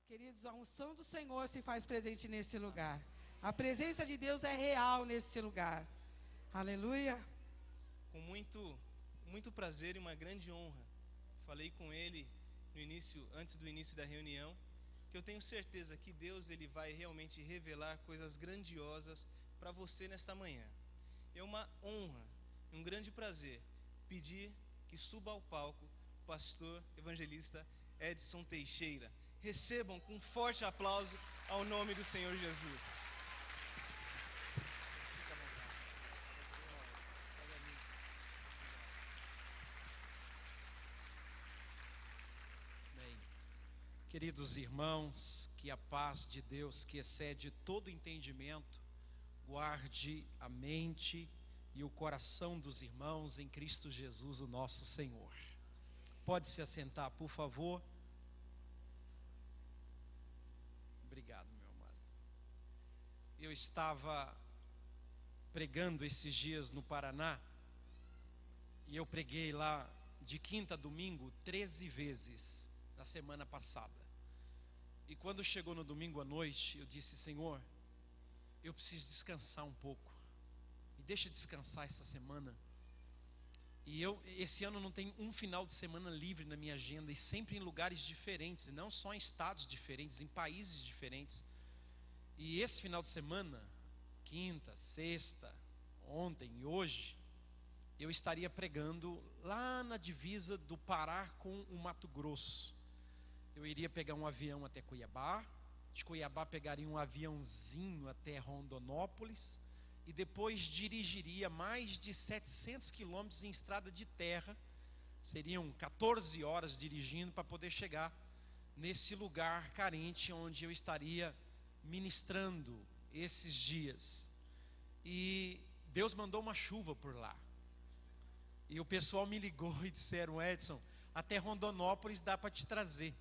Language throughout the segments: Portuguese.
Queridos, a unção do Senhor se faz presente nesse lugar. A presença de Deus é real nesse lugar. Aleluia. Com muito prazer e uma grande honra, falei com ele antes do início da reunião, que eu tenho certeza que Deus ele vai realmente revelar coisas grandiosas para você nesta manhã. É uma honra e um grande prazer pedir que suba ao palco o pastor evangelista Edson Teixeira. Recebam com um forte aplauso ao nome do Senhor Jesus. Amém. Queridos irmãos, que a paz de Deus, que excede todo entendimento, guarde a mente e o coração dos irmãos em Cristo Jesus, o nosso Senhor. Pode se assentar, por favor. Obrigado, meu amado. Eu estava pregando esses dias no Paraná, e eu preguei lá de quinta a domingo 13 vezes na semana passada. E quando chegou no domingo à noite, eu disse: Senhor, eu preciso descansar um pouco, me deixa descansar essa semana. E esse ano não tem um final de semana livre na minha agenda, e sempre em lugares diferentes, não só em estados diferentes, em países diferentes. E esse final de semana, quinta, sexta, ontem e hoje, eu estaria pregando lá na divisa do Pará com o Mato Grosso. Eu iria pegar um avião até Cuiabá, de Cuiabá pegaria um aviãozinho até Rondonópolis, e depois dirigiria mais de 700 quilômetros em estrada de terra. Seriam 14 horas dirigindo para poder chegar nesse lugar carente onde eu estaria ministrando esses dias. E Deus mandou uma chuva por lá. E o pessoal me ligou e disseram: Edson, até Rondonópolis dá para te trazer.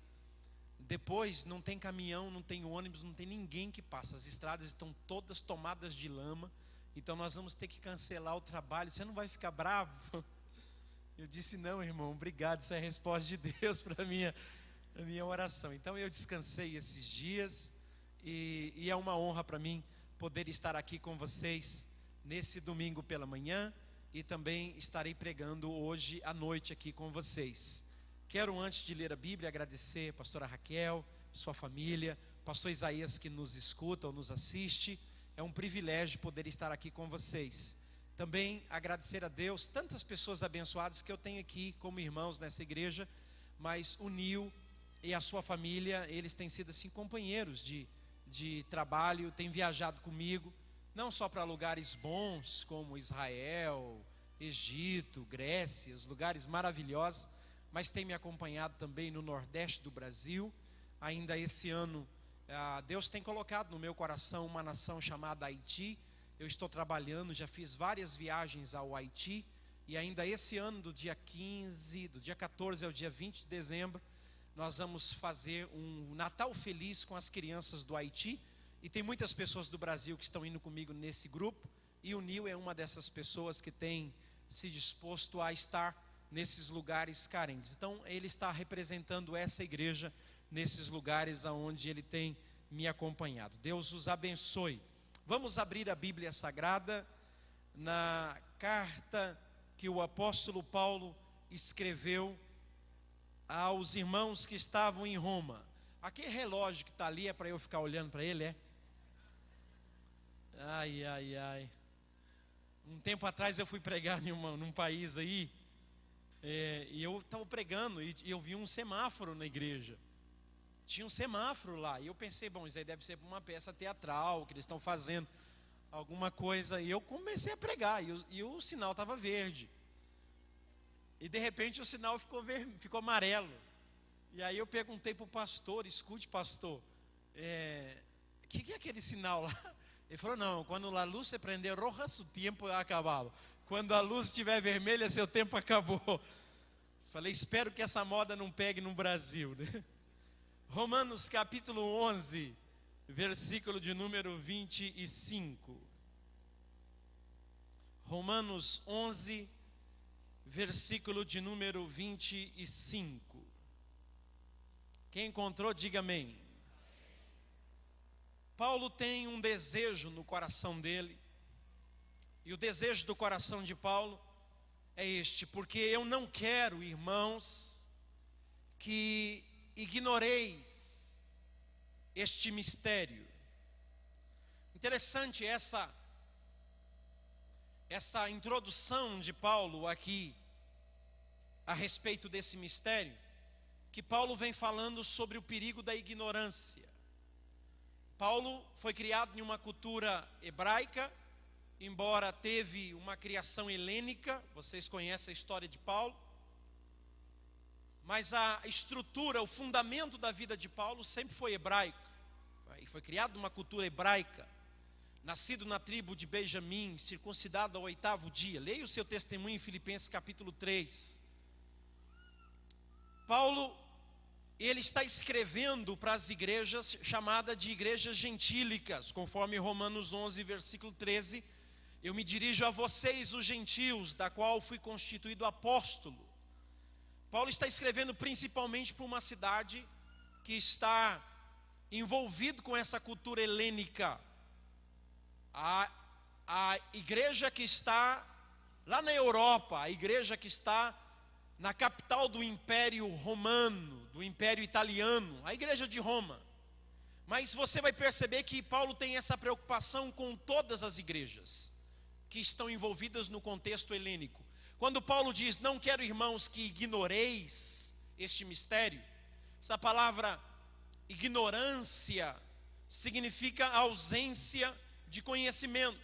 Depois não tem caminhão, não tem ônibus, não tem ninguém que passa. As estradas estão todas tomadas de lama. Então nós vamos ter que cancelar o trabalho. Você não vai ficar bravo? Eu disse: não, irmão, obrigado. Essa é a resposta de Deus para a minha oração. Então eu descansei esses dias. E é uma honra para mim poder estar aqui com vocês nesse domingo pela manhã. E também estarei pregando hoje à noite aqui com vocês. Quero, antes de ler a Bíblia, agradecer a pastora Raquel, sua família, pastor Isaías que nos escuta ou nos assiste. É um privilégio poder estar aqui com vocês. Também agradecer a Deus, tantas pessoas abençoadas que eu tenho aqui como irmãos nessa igreja, mas o Nil e a sua família, eles têm sido assim companheiros de trabalho, têm viajado comigo, não só para lugares bons como Israel, Egito, Grécia, os lugares maravilhosos, mas têm me acompanhado também no Nordeste do Brasil. Ainda esse ano, Deus tem colocado no meu coração uma nação chamada Haiti. Eu estou trabalhando, já fiz várias viagens ao Haiti, e ainda esse ano, do dia 14 ao dia 20 de dezembro, nós vamos fazer um Natal feliz com as crianças do Haiti. E tem muitas pessoas do Brasil que estão indo comigo nesse grupo, e o Nil é uma dessas pessoas que tem se disposto a estar nesses lugares carentes. Então ele está representando essa igreja nesses lugares aonde ele tem me acompanhado. Deus os abençoe. Vamos abrir a Bíblia Sagrada na carta que o apóstolo Paulo escreveu aos irmãos que estavam em Roma. Aquele relógio que está ali é para eu ficar olhando para ele, é? Ai, ai, ai. Um tempo atrás eu fui pregar num país aí, e eu estava pregando e eu vi um semáforo na igreja. Tinha um semáforo lá, e eu pensei: bom, isso aí deve ser uma peça teatral, que eles estão fazendo alguma coisa. E eu comecei a pregar, e o sinal estava verde. E de repente o sinal ficou amarelo. E aí eu perguntei para o pastor: escute, pastor, o que é aquele sinal lá? Ele falou: não, quando a luz se prender roja, o tempo acabou. Quando a luz estiver vermelha, seu tempo acabou. Falei: espero que essa moda não pegue no Brasil, né? Romanos capítulo 11, versículo de número 25. Romanos 11, versículo de número 25. Quem encontrou, diga amém. Paulo tem um desejo no coração dele, e o desejo do coração de Paulo é este: porque eu não quero, irmãos, que ignoreis este mistério. Interessante essa introdução de Paulo aqui a respeito desse mistério, que Paulo vem falando sobre o perigo da ignorância. Paulo foi criado em uma cultura hebraica, embora teve uma criação helênica, vocês conhecem a história de Paulo, mas a estrutura, o fundamento da vida de Paulo sempre foi hebraico. E foi criado numa cultura hebraica, nascido na tribo de Benjamim, circuncidado ao 8º dia. Leia o seu testemunho em Filipenses capítulo 3. Paulo, ele está escrevendo para as igrejas chamadas de igrejas gentílicas, conforme Romanos 11, versículo 13. Eu me dirijo a vocês, os gentios, da qual fui constituído apóstolo. Paulo está escrevendo principalmente para uma cidade que está envolvido com essa cultura helênica. A igreja que está lá na Europa, a igreja que está na capital do Império Romano, do Império Italiano, a igreja de Roma. Mas você vai perceber que Paulo tem essa preocupação com todas as igrejas que estão envolvidas no contexto helênico. Quando Paulo diz: não quero, irmãos, que ignoreis este mistério, essa palavra ignorância significa ausência de conhecimento.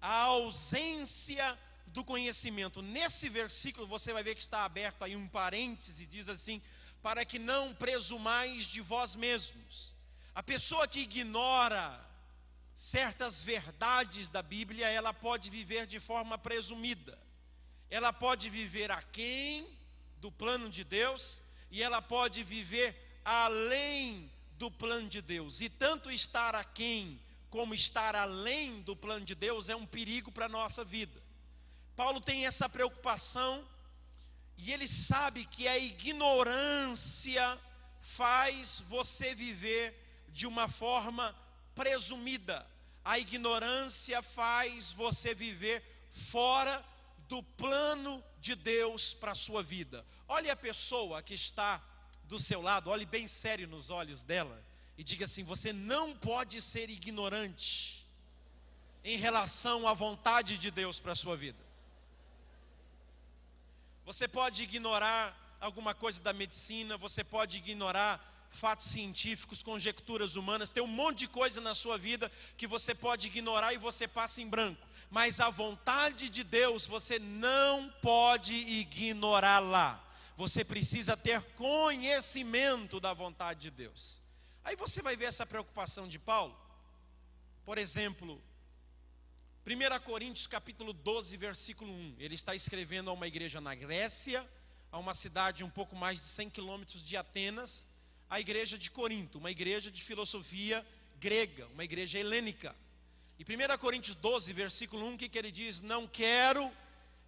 A ausência do conhecimento. Nesse versículo você vai ver que está aberto aí um parêntese, diz assim: para que não presumais de vós mesmos. A pessoa que ignora certas verdades da Bíblia, ela pode viver de forma presumida. Ela pode viver aquém do plano de Deus, e ela pode viver além do plano de Deus. E tanto estar aquém como estar além do plano de Deus é um perigo para a nossa vida. Paulo tem essa preocupação, e ele sabe que a ignorância faz você viver de uma forma presumida. A ignorância faz você viver fora do plano de Deus para a sua vida. Olhe a pessoa que está do seu lado, olhe bem sério nos olhos dela e diga assim: você não pode ser ignorante em relação à vontade de Deus para a sua vida. Você pode ignorar alguma coisa da medicina, você pode ignorar fatos científicos, conjecturas humanas, tem um monte de coisa na sua vida que você pode ignorar e você passa em branco. Mas a vontade de Deus, você não pode ignorá-la. Você precisa ter conhecimento da vontade de Deus. Aí você vai ver essa preocupação de Paulo. Por exemplo, 1 Coríntios capítulo 12, versículo 1. Ele está escrevendo a uma igreja na Grécia, a uma cidade um pouco mais de 100 quilômetros de Atenas, a igreja de Corinto, uma igreja de filosofia grega, uma igreja helênica. E 1 Coríntios 12, versículo 1, o que ele diz? Não quero,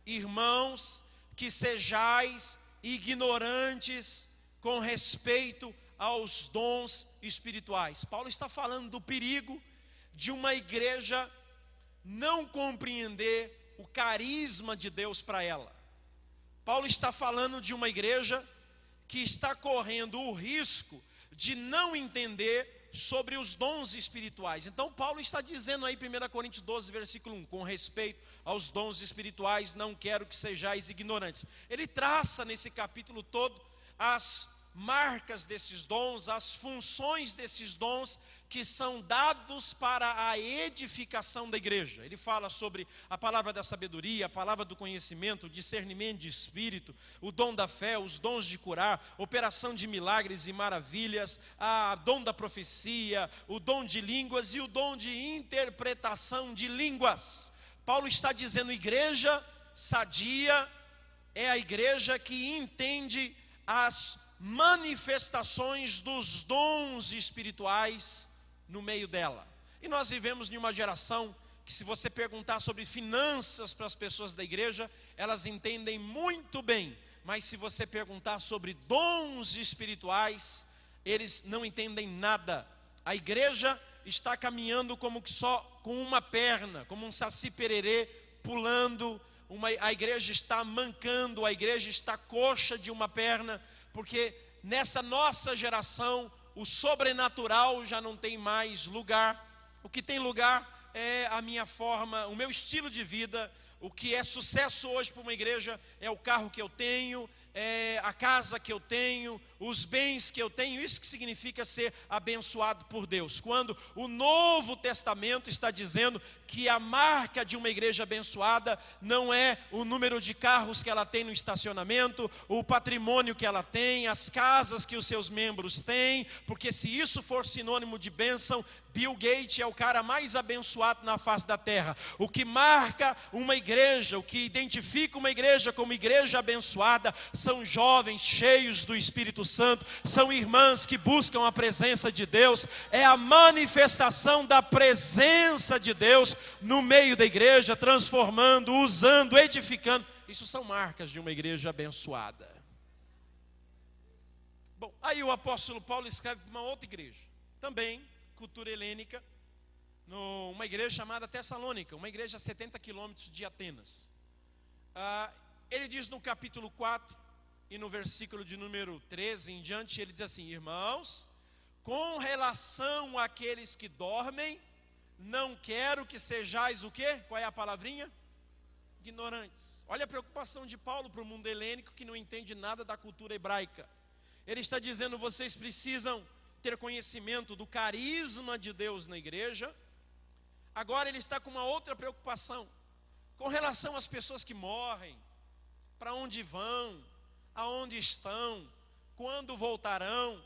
irmãos, que sejais ignorantes com respeito aos dons espirituais. Paulo está falando do perigo de uma igreja não compreender o carisma de Deus para ela. Paulo está falando de uma igreja que está correndo o risco de não entender sobre os dons espirituais. Então Paulo está dizendo aí, 1 Coríntios 12, versículo 1, com respeito aos dons espirituais, não quero que sejais ignorantes. Ele traça nesse capítulo todo as marcas desses dons, as funções desses dons que são dados para a edificação da igreja. Ele fala sobre a palavra da sabedoria, a palavra do conhecimento, o discernimento de espírito, o dom da fé, os dons de curar, operação de milagres e maravilhas, a dom da profecia, o dom de línguas e o dom de interpretação de línguas. Paulo está dizendo: igreja sadia é a igreja que entende as manifestações dos dons espirituais no meio dela. E nós vivemos em uma geração que, se você perguntar sobre finanças para as pessoas da igreja, elas entendem muito bem, mas se você perguntar sobre dons espirituais, eles não entendem nada. A igreja está caminhando como que só com uma perna, como um saci pererê, pulando. A igreja está mancando, a igreja está coxa de uma perna, porque nessa nossa geração o sobrenatural já não tem mais lugar. O que tem lugar é a minha forma, o meu estilo de vida. O que é sucesso hoje para uma igreja é o carro que eu tenho, é a casa que eu tenho, os bens que eu tenho. Isso que significa ser abençoado por Deus. Quando o Novo Testamento está dizendo que a marca de uma igreja abençoada não é o número de carros que ela tem no estacionamento, o patrimônio que ela tem, as casas que os seus membros têm, porque se isso for sinônimo de bênção, Bill Gates é o cara mais abençoado na face da terra. O que marca uma igreja, o que identifica uma igreja como igreja abençoada, são jovens cheios do Espírito Santo, são irmãs que buscam a presença de Deus, é a manifestação da presença de Deus no meio da igreja, transformando, usando, edificando. Isso são marcas de uma igreja abençoada. Bom, aí o apóstolo Paulo escreve para uma outra igreja, também cultura helênica, numa igreja chamada Tessalônica, uma igreja a 70 quilômetros de Atenas. Ele diz no capítulo 4 e no versículo de número 13 em diante, ele diz assim: irmãos, com relação àqueles que dormem, não quero que sejais o quê? Qual é a palavrinha? Ignorantes. Olha a preocupação de Paulo para o mundo helênico que não entende nada da cultura hebraica. Ele está dizendo: vocês precisam ter conhecimento do carisma de Deus na igreja. Agora ele está com uma outra preocupação, com relação às pessoas que morrem, para onde vão, aonde estão, quando voltarão.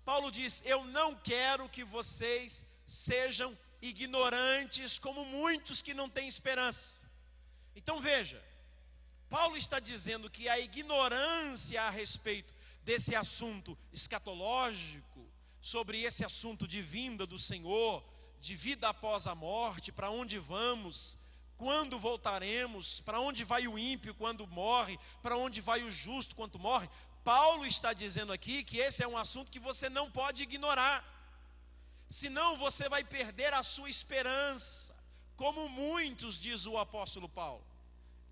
Paulo diz: eu não quero que vocês sejam ignorantes como muitos que não têm esperança. Então veja, Paulo está dizendo que a ignorância a respeito desse assunto escatológico, sobre esse assunto de vinda do Senhor, de vida após a morte, para onde vamos, quando voltaremos, para onde vai o ímpio quando morre, para onde vai o justo quando morre. Paulo está dizendo aqui que esse é um assunto que você não pode ignorar, senão você vai perder a sua esperança, como muitos, diz o apóstolo Paulo.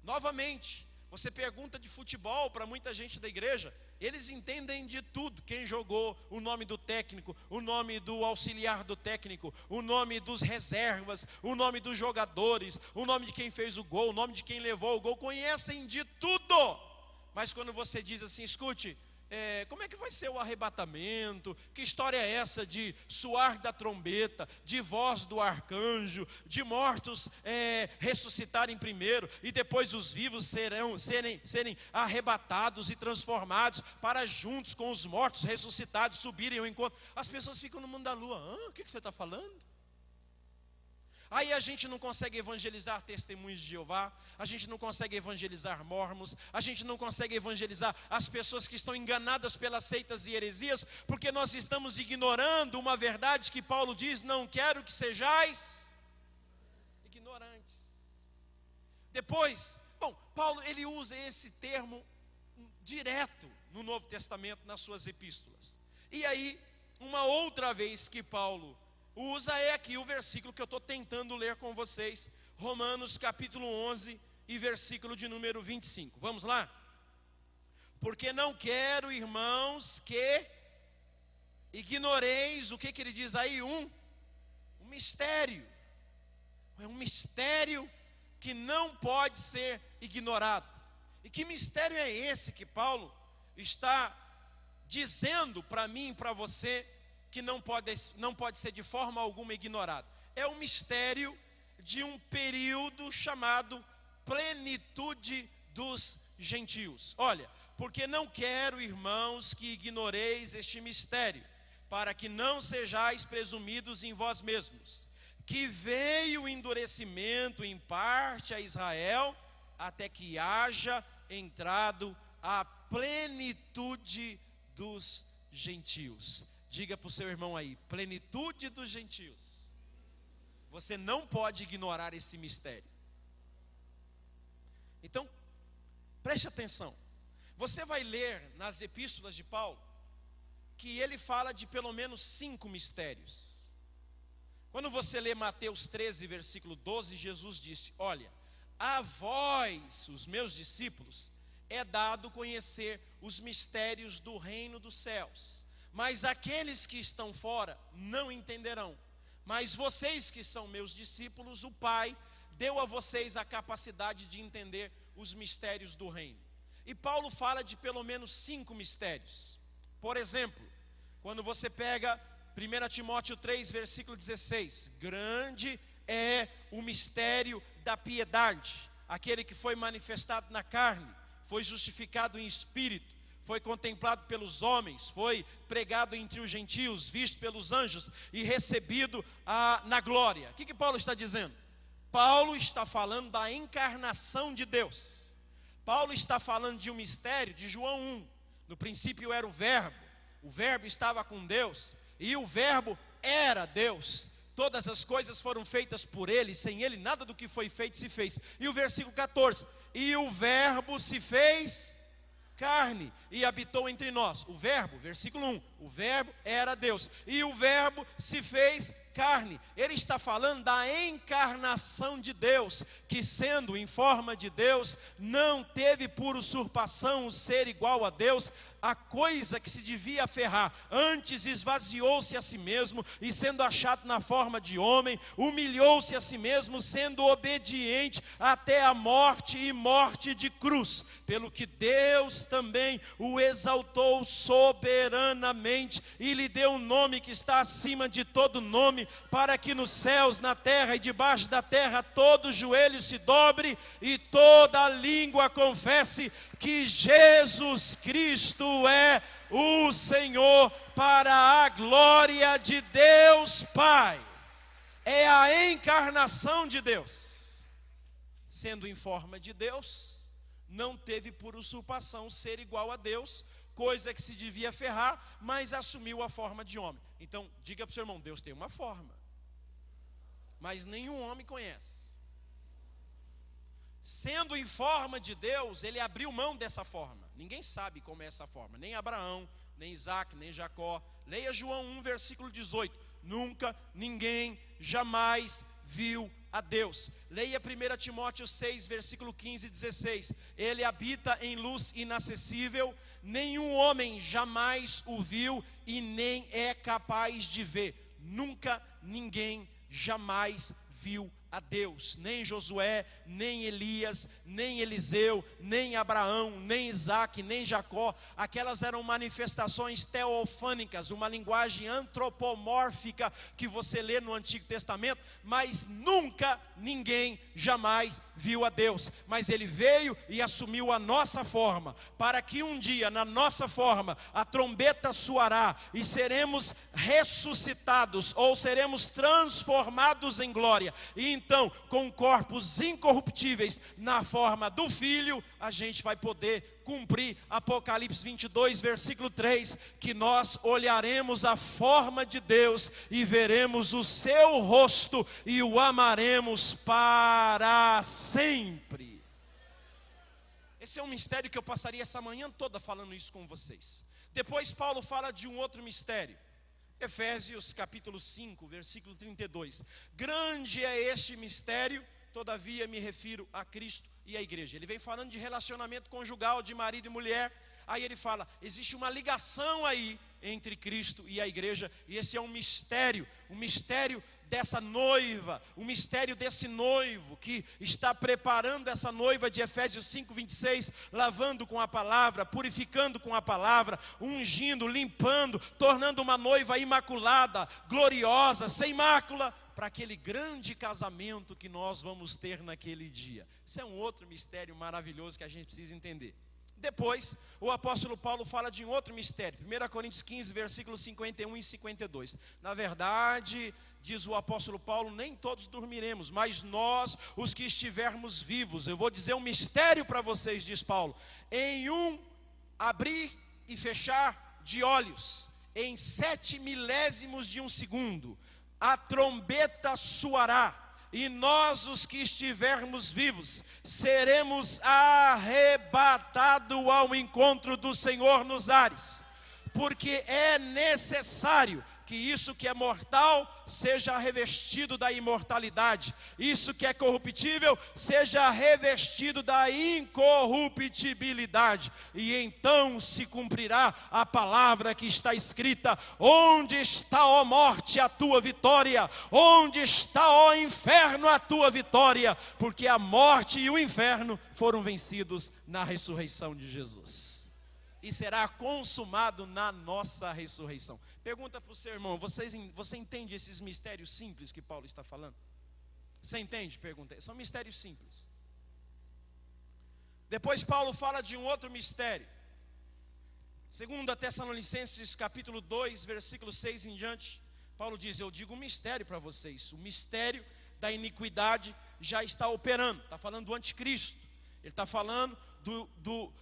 Novamente, você pergunta de futebol para muita gente da igreja, eles entendem de tudo: quem jogou, o nome do técnico, o nome do auxiliar do técnico, o nome dos reservas, o nome dos jogadores, o nome de quem fez o gol, o nome de quem levou o gol, conhecem de tudo. Mas quando você diz assim: escute, como é que vai ser o arrebatamento? Que história é essa de soar da trombeta, de voz do arcanjo, de mortos ressuscitarem primeiro e depois os vivos serem arrebatados e transformados para juntos com os mortos ressuscitados subirem ao encontro? As pessoas ficam no mundo da lua. O que você está falando? Aí a gente não consegue evangelizar testemunhos de Jeová, a gente não consegue evangelizar mormons, a gente não consegue evangelizar as pessoas que estão enganadas pelas seitas e heresias, porque nós estamos ignorando uma verdade que Paulo diz: não quero que sejais ignorantes. Depois, Paulo ele usa esse termo direto no Novo Testamento, nas suas epístolas. E aí, uma outra vez que Paulo usa é aqui o versículo que eu estou tentando ler com vocês, Romanos capítulo 11 e versículo de número 25. Vamos lá? Porque não quero, irmãos, que ignoreis, o que ele diz aí? Um mistério. É um mistério que não pode ser ignorado. E que mistério é esse que Paulo está dizendo para mim e para você, que não pode ser de forma alguma ignorado? É o mistério de um período chamado plenitude dos gentios. Olha, porque não quero, irmãos, que ignoreis este mistério, para que não sejais presumidos em vós mesmos, que veio o endurecimento em parte a Israel, até que haja entrado a plenitude dos gentios. Diga para o seu irmão aí: plenitude dos gentios. Você não pode ignorar esse mistério. Então, preste atenção. Você vai ler nas epístolas de Paulo que ele fala de pelo menos 5 mistérios. Quando você lê Mateus 13, versículo 12, Jesus disse: olha, a vós, os meus discípulos, é dado conhecer os mistérios do reino dos céus, mas aqueles que estão fora não entenderão. Mas vocês que são meus discípulos, o Pai deu a vocês a capacidade de entender os mistérios do reino. E Paulo fala de pelo menos 5 mistérios. Por exemplo, quando você pega 1 Timóteo 3, versículo 16, grande é o mistério da piedade, aquele que foi manifestado na carne, foi justificado em espírito, foi contemplado pelos homens, foi pregado entre os gentios, visto pelos anjos e recebido na glória. O que Paulo está dizendo? Paulo está falando da encarnação de Deus. Paulo está falando de um mistério de João 1. No princípio era o Verbo estava com Deus, e o Verbo era Deus. Todas as coisas foram feitas por Ele, sem Ele nada do que foi feito se fez. E o versículo 14, e o Verbo se fez carne e habitou entre nós. O Verbo, versículo 1, o Verbo era Deus, e o Verbo se fez carne. Ele está falando da encarnação de Deus, que sendo em forma de Deus, não teve por usurpação o ser igual a Deus, a coisa que se devia aferrar, antes esvaziou-se a si mesmo, e sendo achado na forma de homem, humilhou-se a si mesmo, sendo obediente até a morte e morte de cruz, pelo que Deus também o exaltou soberanamente, e lhe deu um nome que está acima de todo nome, para que nos céus, na terra e debaixo da terra, todo joelho se dobre, e toda língua confesse que Jesus Cristo é o Senhor, para a glória de Deus Pai. É a encarnação de Deus. Sendo em forma de Deus, não teve por usurpação ser igual a Deus, coisa que se devia aferrar, mas assumiu a forma de homem. Então, diga para o seu irmão, Deus tem uma forma, mas nenhum homem conhece. Sendo em forma de Deus, ele abriu mão dessa forma. Ninguém sabe como é essa forma, nem Abraão, nem Isaac, nem Jacó. Leia João 1, versículo 18. Nunca, ninguém, jamais viu a Deus. Leia 1 Timóteo 6, versículo 15 e 16. Ele habita em luz inacessível, nenhum homem jamais o viu e nem é capaz de ver. Nunca, ninguém, jamais viu a Deus, nem Josué, nem Elias, nem Eliseu, nem Abraão, nem Isaac, nem Jacó. Aquelas eram manifestações teofânicas, uma linguagem antropomórfica que você lê no Antigo Testamento, mas nunca ninguém jamais viu a Deus. Mas ele veio e assumiu a nossa forma, para que um dia na nossa forma a trombeta soará e seremos ressuscitados, ou seremos transformados em glória. E então, com corpos incorruptíveis na forma do Filho, a gente vai poder cumprir Apocalipse 22, versículo 3, que nós olharemos a forma de Deus e veremos o seu rosto e o amaremos para sempre. Esse é um mistério que eu passaria essa manhã toda falando isso com vocês. Depois Paulo fala de um outro mistério. Efésios capítulo 5, versículo 32. Grande é este mistério, todavia me refiro a Cristo e a igreja. Ele vem falando de relacionamento conjugal de marido e mulher. Aí ele fala, existe uma ligação aí entre Cristo e a igreja. E esse é um mistério dessa noiva, o mistério desse noivo que está preparando essa noiva de Efésios 5, 26, lavando com a palavra, purificando com a palavra, ungindo, limpando, tornando uma noiva imaculada, gloriosa, sem mácula, para aquele grande casamento que nós vamos ter naquele dia. Isso é um outro mistério maravilhoso que a gente precisa entender. Depois, o apóstolo Paulo fala de um outro mistério. 1 Coríntios 15, versículos 51 e 52. Na verdade, diz o apóstolo Paulo, nem todos dormiremos, mas nós, os que estivermos vivos. Eu vou dizer um mistério para vocês, diz Paulo. Em um abrir e fechar de olhos, em 7 milésimos de um segundo, a trombeta soará. E nós, os que estivermos vivos, seremos arrebatados ao encontro do Senhor nos ares. Porque é necessário que isso que é mortal seja revestido da imortalidade, isso que é corruptível seja revestido da incorruptibilidade, e então se cumprirá a palavra que está escrita: onde está, ó morte, a tua vitória? Onde está, ó inferno, a tua vitória? Porque a morte e o inferno foram vencidos na ressurreição de Jesus. E será consumado na nossa ressurreição. Pergunta para o seu irmão: você entende esses mistérios simples que Paulo está falando? Você entende? Pergunta. São mistérios simples. Depois Paulo fala de um outro mistério. 2 Tessalonicenses capítulo 2, versículo 6 em diante, Paulo diz: eu digo um mistério para vocês. O mistério da iniquidade já está operando. Está falando do anticristo. Ele está falando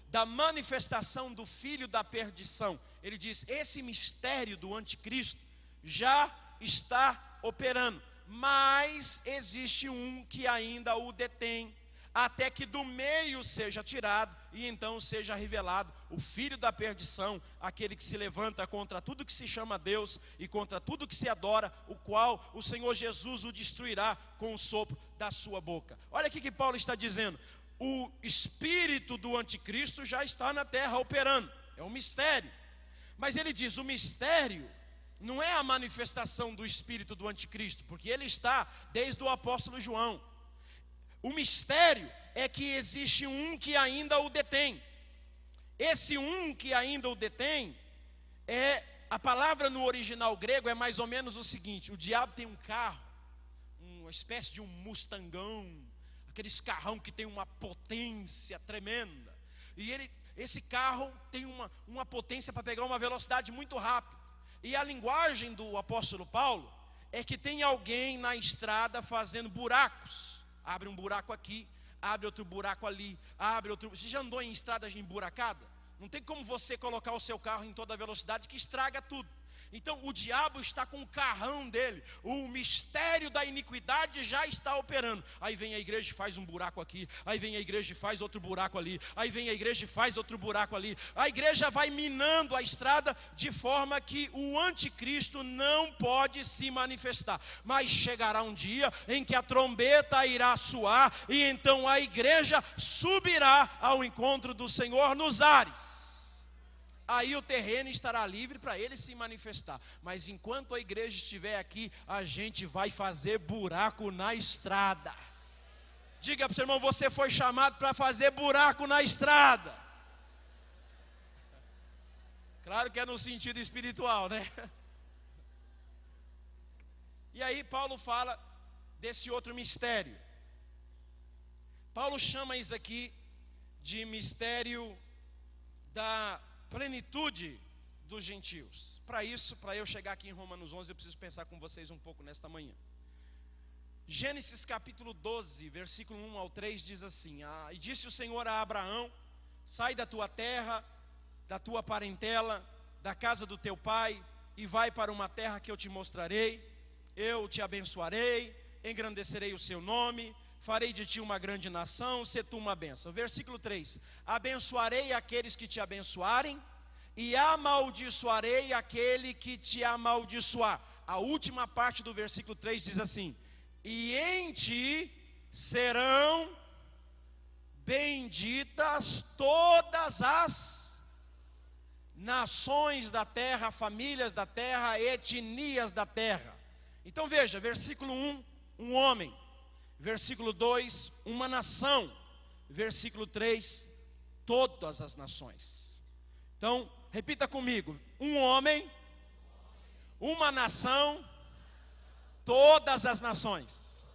da manifestação do filho da perdição. Ele diz: esse mistério do anticristo já está operando, mas existe um que ainda o detém, até que do meio seja tirado, e então seja revelado o filho da perdição, aquele que se levanta contra tudo que se chama Deus e contra tudo que se adora, o qual o Senhor Jesus o destruirá com o sopro da sua boca. Olha aqui que Paulo está dizendo: o espírito do anticristo já está na terra operando, é um mistério. Mas ele diz: o mistério não é a manifestação do espírito do anticristo, porque ele está desde o apóstolo João. O mistério é que existe um que ainda o detém. Esse um que ainda o detém, a palavra no original grego é mais ou menos o seguinte: o diabo tem um carro, uma espécie de um mustangão, aqueles carrão que tem uma potência tremenda, e esse carro tem uma potência para pegar uma velocidade muito rápida. E a linguagem do apóstolo Paulo é que tem alguém na estrada fazendo buracos. Abre um buraco aqui, abre outro buraco ali, abre outro. Você já andou em estrada emburacada? Não tem como você colocar o seu carro em toda velocidade, que estraga tudo. Então o diabo está com o carrão dele. O mistério da iniquidade já está operando. Aí vem a igreja e faz um buraco aqui, aí vem a igreja e faz outro buraco ali, aí vem a igreja e faz outro buraco ali. A igreja vai minando a estrada, de forma que o anticristo não pode se manifestar. Mas chegará um dia em que a trombeta irá soar, e então a igreja subirá ao encontro do Senhor nos ares. Aí o terreno estará livre para ele se manifestar. Mas enquanto a igreja estiver aqui, a gente vai fazer buraco na estrada. Diga para o seu irmão: você foi chamado para fazer buraco na estrada. Claro que é no sentido espiritual, né? E aí Paulo fala desse outro mistério. Paulo chama isso aqui de mistério da plenitude dos gentios. Para isso, para eu chegar aqui em Romanos 11, eu preciso pensar com vocês um pouco nesta manhã. Gênesis capítulo 12, versículo 1 ao 3 diz assim: e disse o Senhor a Abraão: sai da tua terra, da tua parentela, da casa do teu pai, e vai para uma terra que eu te mostrarei. Eu te abençoarei, engrandecerei o seu nome, farei de ti uma grande nação, se tu uma bênção. Versículo 3: abençoarei aqueles que te abençoarem, e amaldiçoarei aquele que te amaldiçoar. A última parte do versículo 3 diz assim: e em ti serão benditas todas as nações da terra, famílias da terra, etnias da terra. Então veja, versículo 1, um homem. Versículo 2, uma nação. Versículo 3, todas as nações. Então, repita comigo: um homem, uma nação, todas as nações.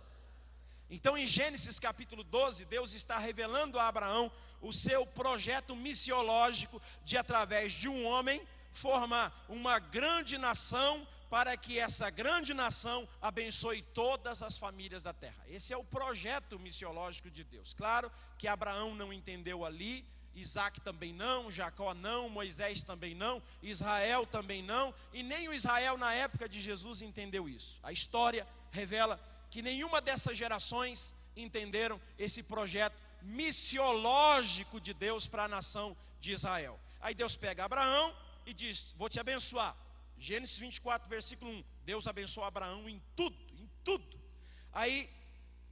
Então, em Gênesis capítulo 12, Deus está revelando a Abraão o seu projeto missiológico de, através de um homem, formar uma grande nação, para que essa grande nação abençoe todas as famílias da terra. Esse é o projeto missiológico de Deus. Claro que Abraão não entendeu ali, Isaac também não, Jacó não, Moisés também não, Israel também não, e nem o Israel na época de Jesus entendeu isso. A história revela que nenhuma dessas gerações entenderam esse projeto missiológico de Deus para a nação de Israel. Aí Deus pega Abraão e diz: vou te abençoar. Gênesis 24, versículo 1. Deus abençoou Abraão em tudo, em tudo. Aí,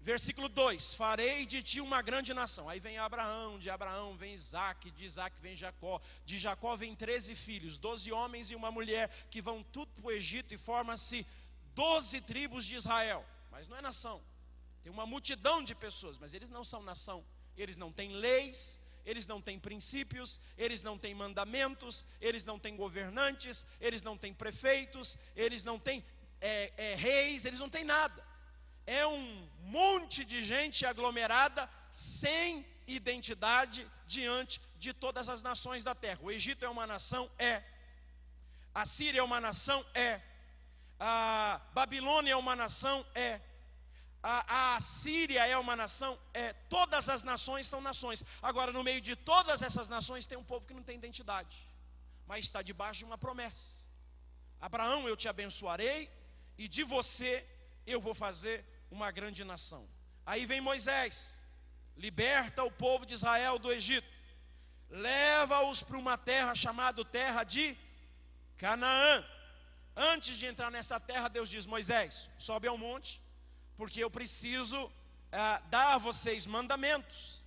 versículo 2: farei de ti uma grande nação. Aí vem Abraão, de Abraão vem Isaac, de Isaac vem Jacó, de Jacó vem 13 filhos, 12 homens e uma mulher, que vão tudo para o Egito e forma-se 12 tribos de Israel. Mas não é nação, tem uma multidão de pessoas, mas eles não são nação. Eles não têm leis, eles não têm princípios, eles não têm mandamentos, eles não têm governantes, eles não têm prefeitos, eles não têm reis, eles não têm nada. É um monte de gente aglomerada, sem identidade diante de todas as nações da terra. O Egito é uma nação? É. A Síria é uma nação? É. A Babilônia é uma nação? É. A Síria é uma nação? É. Todas as nações são nações. Agora, no meio de todas essas nações, tem um povo que não tem identidade, mas está debaixo de uma promessa. Abraão, eu te abençoarei, e de você eu vou fazer uma grande nação. Aí vem Moisés, liberta o povo de Israel do Egito, leva-os para uma terra chamada terra de Canaã. Antes de entrar nessa terra, Deus diz: Moisés, sobe ao monte, porque eu preciso dar a vocês mandamentos,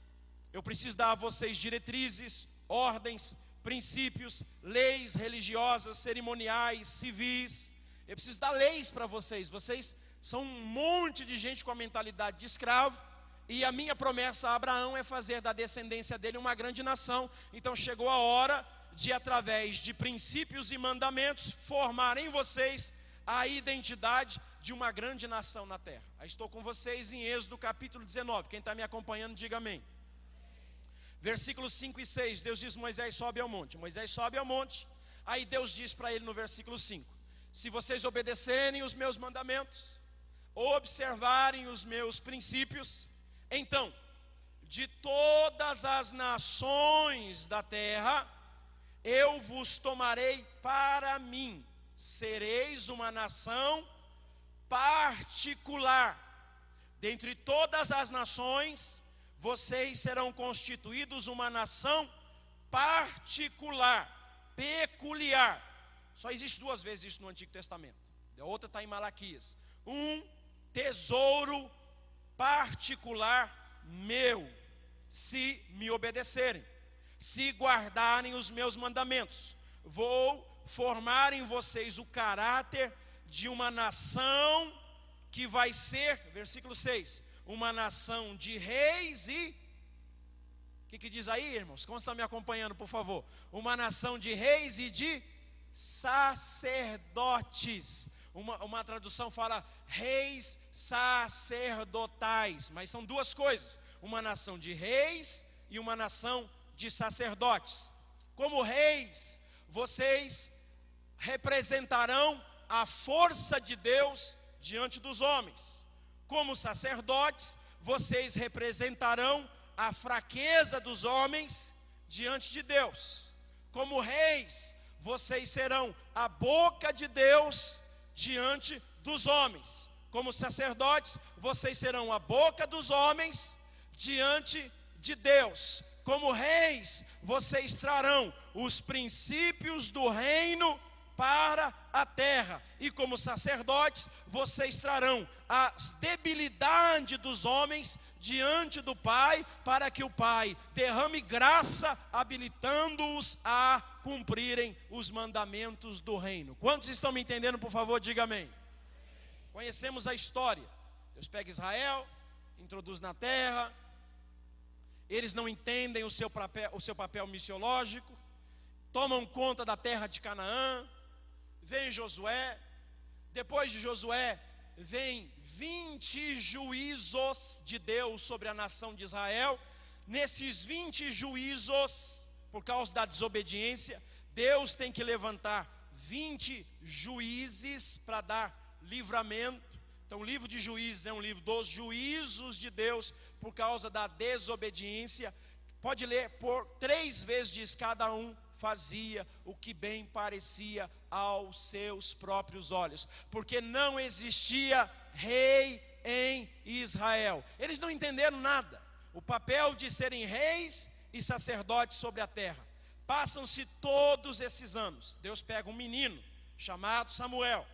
eu preciso dar a vocês diretrizes, ordens, princípios, leis religiosas, cerimoniais, civis. Eu preciso dar leis para vocês. Vocês são um monte de gente com a mentalidade de escravo, e a minha promessa a Abraão é fazer da descendência dele uma grande nação. Então chegou a hora de, através de princípios e mandamentos, formar em vocês a identidade de uma grande nação na terra. Aí estou com vocês em Êxodo capítulo 19, quem está me acompanhando diga amém. Versículos 5 e 6, Deus diz: Moisés sobe ao monte. Moisés sobe ao monte, aí Deus diz para ele no versículo 5: se vocês obedecerem os meus mandamentos, observarem os meus princípios, então, de todas as nações da terra, eu vos tomarei para mim, sereis uma nação particular. Dentre todas as nações, vocês serão constituídos uma nação particular, peculiar. Só existe duas vezes isso no Antigo Testamento. A outra está em Malaquias. Um tesouro particular meu, se me obedecerem, se guardarem os meus mandamentos. Vou formar em vocês o caráter de uma nação que vai ser, versículo 6, uma nação de reis e... O que diz aí, irmãos? Como estão me acompanhando, por favor? Uma nação de reis e de sacerdotes. Uma tradução fala reis sacerdotais, mas são duas coisas: uma nação de reis e uma nação de sacerdotes. Como reis, vocês representarão a força de Deus diante dos homens. Como sacerdotes, vocês representarão a fraqueza dos homens diante de Deus. Como reis, vocês serão a boca de Deus diante dos homens. Como sacerdotes, vocês serão a boca dos homens diante de Deus. Como reis, vocês trarão os princípios do reino para a terra. E como sacerdotes, vocês trarão as debilidades dos homens diante do Pai, para que o Pai derrame graça, habilitando-os a cumprirem os mandamentos do reino. Quantos estão me entendendo, por favor, diga amém. Conhecemos a história. Deus pega Israel, introduz na terra. Eles não entendem o seu papel missiológico, tomam conta da terra de Canaã. Vem Josué, depois de Josué vem 20 juízos de Deus sobre a nação de Israel. Nesses 20 juízos, por causa da desobediência, Deus tem que levantar 20 juízes para dar livramento. Então o livro de Juízes é um livro dos juízos de Deus por causa da desobediência. Pode ler, por 3 vezes diz: cada um fazia o que bem parecia aos seus próprios olhos, porque não existia rei em Israel. Eles não entenderam nada, o papel de serem reis e sacerdotes sobre a terra. Passam-se todos esses anos. Deus pega um menino chamado Samuel.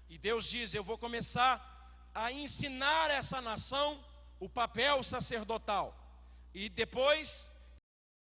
E Deus diz: eu vou começar a ensinar essa nação o papel sacerdotal. E depois